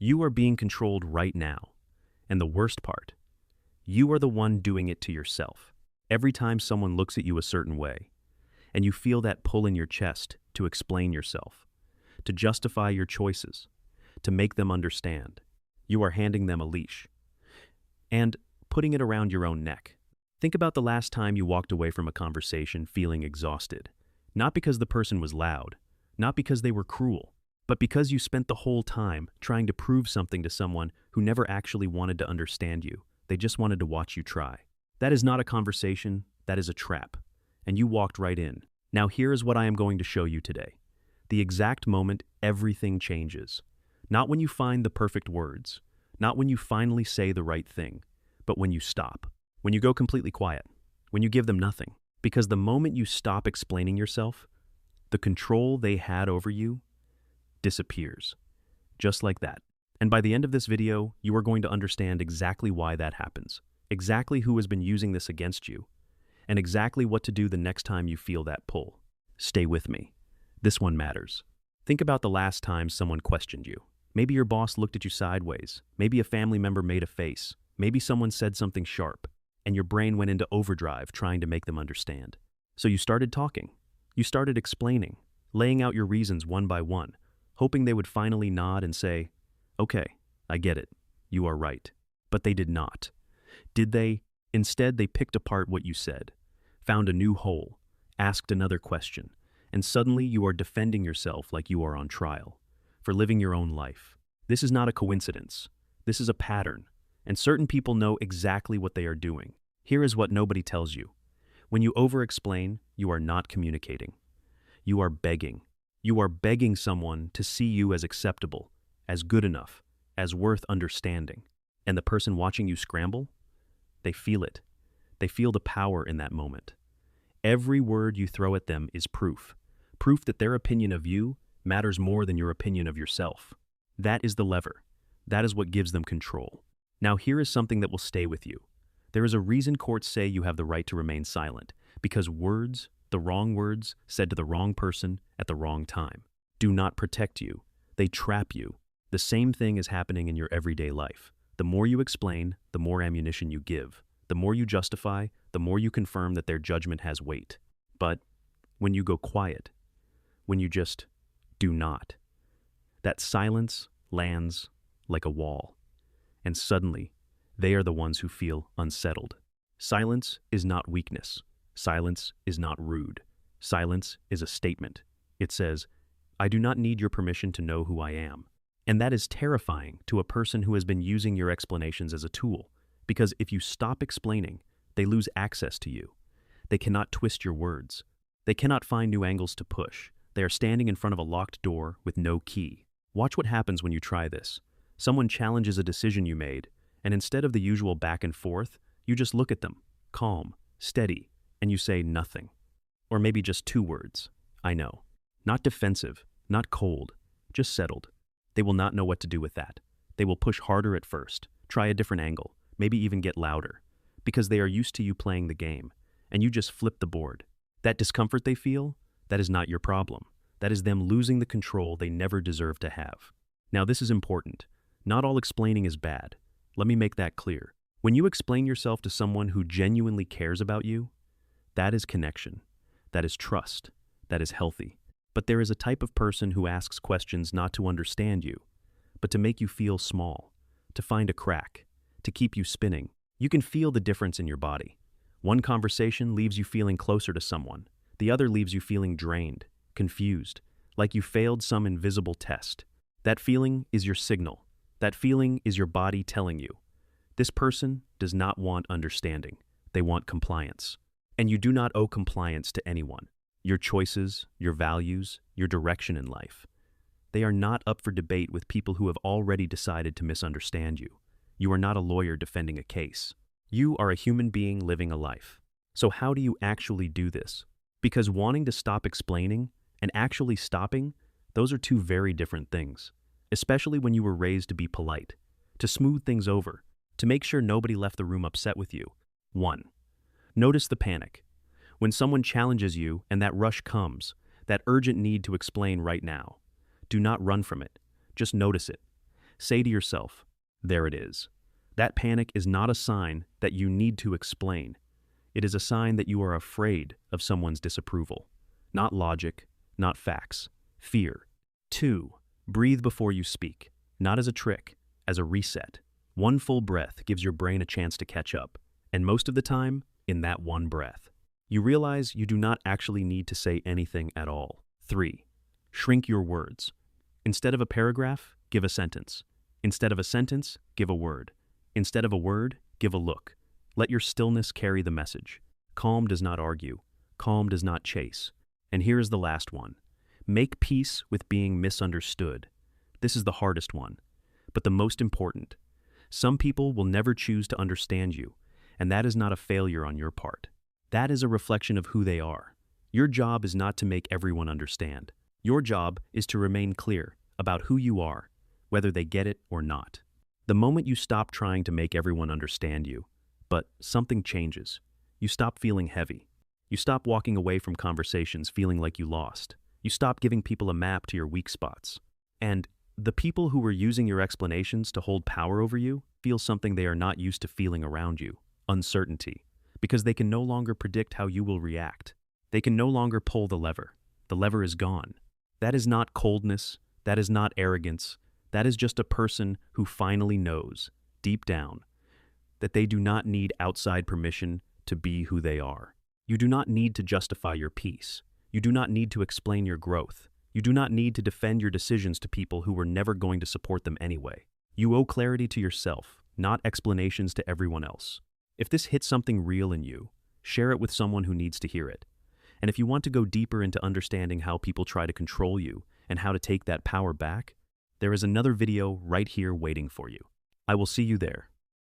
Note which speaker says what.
Speaker 1: You are being controlled right now. And the worst part, you are the one doing it to yourself. Every time someone looks at you a certain way, and you feel that pull in your chest to explain yourself, to justify your choices, to make them understand, you are handing them a leash and putting it around your own neck. Think about the last time you walked away from a conversation feeling exhausted, not because the person was loud, not because they were cruel, but because you spent the whole time trying to prove something to someone who never actually wanted to understand you. They just wanted to watch you try. That is not a conversation, that is a trap. And you walked right in. Now here is what I am going to show you today. The exact moment everything changes. Not when you find the perfect words, not when you finally say the right thing, but when you stop. When you go completely quiet. When you give them nothing. Because the moment you stop explaining yourself, the control they had over you disappears. Just like that. And by the end of this video, you are going to understand exactly why that happens, exactly who has been using this against you, and exactly what to do the next time you feel that pull. Stay with me. This one matters. Think about the last time someone questioned you. Maybe your boss looked at you sideways. Maybe a family member made a face. Maybe someone said something sharp, and your brain went into overdrive trying to make them understand. So you started talking. You started explaining, laying out your reasons one by one, hoping they would finally nod and say, "Okay, I get it. You are right." But they did not. Did they? Instead, they picked apart what you said, found a new hole, asked another question, and suddenly you are defending yourself like you are on trial, for living your own life. This is not a coincidence. This is a pattern, and certain people know exactly what they are doing. Here is what nobody tells you. When you over-explain, you are not communicating. You are begging. You are begging someone to see you as acceptable, as good enough, as worth understanding. And the person watching you scramble? They feel it. They feel the power in that moment. Every word you throw at them is proof. Proof that their opinion of you matters more than your opinion of yourself. That is the lever. That is what gives them control. Now here is something that will stay with you. There is a reason courts say you have the right to remain silent, because words, the wrong words, said to the wrong person at the wrong time, do not protect you. They trap you. The same thing is happening in your everyday life. The more you explain, the more ammunition you give. The more you justify, the more you confirm that their judgment has weight. But when you go quiet, when you just do not, that silence lands like a wall. And suddenly, they are the ones who feel unsettled. Silence is not weakness. Silence is not rude. Silence is a statement. It says, "I do not need your permission to know who I am." And that is terrifying to a person who has been using your explanations as a tool, because if you stop explaining, they lose access to you. They cannot twist your words. They cannot find new angles to push. They are standing in front of a locked door with no key. Watch what happens when you try this. Someone challenges a decision you made, and instead of the usual back and forth, you just look at them, calm, steady, and you say nothing. Or maybe just two words, "I know." Not defensive, not cold, just settled. They will not know what to do with that. They will push harder at first, try a different angle, maybe even get louder, because they are used to you playing the game, and you just flip the board. That discomfort they feel, that is not your problem. That is them losing the control they never deserve to have. Now this is important. Not all explaining is bad. Let me make that clear. When you explain yourself to someone who genuinely cares about you, that is connection. That is trust. That is healthy. But there is a type of person who asks questions not to understand you, but to make you feel small, to find a crack, to keep you spinning. You can feel the difference in your body. One conversation leaves you feeling closer to someone. The other leaves you feeling drained, confused, like you failed some invisible test. That feeling is your signal. That feeling is your body telling you, this person does not want understanding. They want compliance. And you do not owe compliance to anyone. Your choices, your values, your direction in life. They are not up for debate with people who have already decided to misunderstand you. You are not a lawyer defending a case. You are a human being living a life. So how do you actually do this? Because wanting to stop explaining and actually stopping, those are two very different things. Especially when you were raised to be polite, to smooth things over, to make sure nobody left the room upset with you. 1. Notice the panic. When someone challenges you and that rush comes, that urgent need to explain right now, do not run from it. Just notice it. Say to yourself, there it is. That panic is not a sign that you need to explain. It is a sign that you are afraid of someone's disapproval. Not logic, not facts. Fear. 2. Breathe before you speak. Not as a trick, as a reset. One full breath gives your brain a chance to catch up, and most of the time, in that one breath. You realize you do not actually need to say anything at all. 3. Shrink your words. Instead of a paragraph, give a sentence. Instead of a sentence, give a word. Instead of a word, give a look. Let your stillness carry the message. Calm does not argue. Calm does not chase. And here is the last one. Make peace with being misunderstood. This is the hardest one, but the most important. Some people will never choose to understand you, and that is not a failure on your part. That is a reflection of who they are. Your job is not to make everyone understand. Your job is to remain clear about who you are, whether they get it or not. The moment you stop trying to make everyone understand you, but something changes. You stop feeling heavy. You stop walking away from conversations feeling like you lost. You stop giving people a map to your weak spots. And the people who were using your explanations to hold power over you feel something they are not used to feeling around you, uncertainty, because they can no longer predict how you will react. They can no longer pull the lever. The lever is gone. That is not coldness. That is not arrogance. That is just a person who finally knows, deep down, that they do not need outside permission to be who they are. You do not need to justify your peace. You do not need to explain your growth. You do not need to defend your decisions to people who were never going to support them anyway. You owe clarity to yourself, not explanations to everyone else. If this hits something real in you, share it with someone who needs to hear it. And if you want to go deeper into understanding how people try to control you and how to take that power back, there is another video right here waiting for you. I will see you there.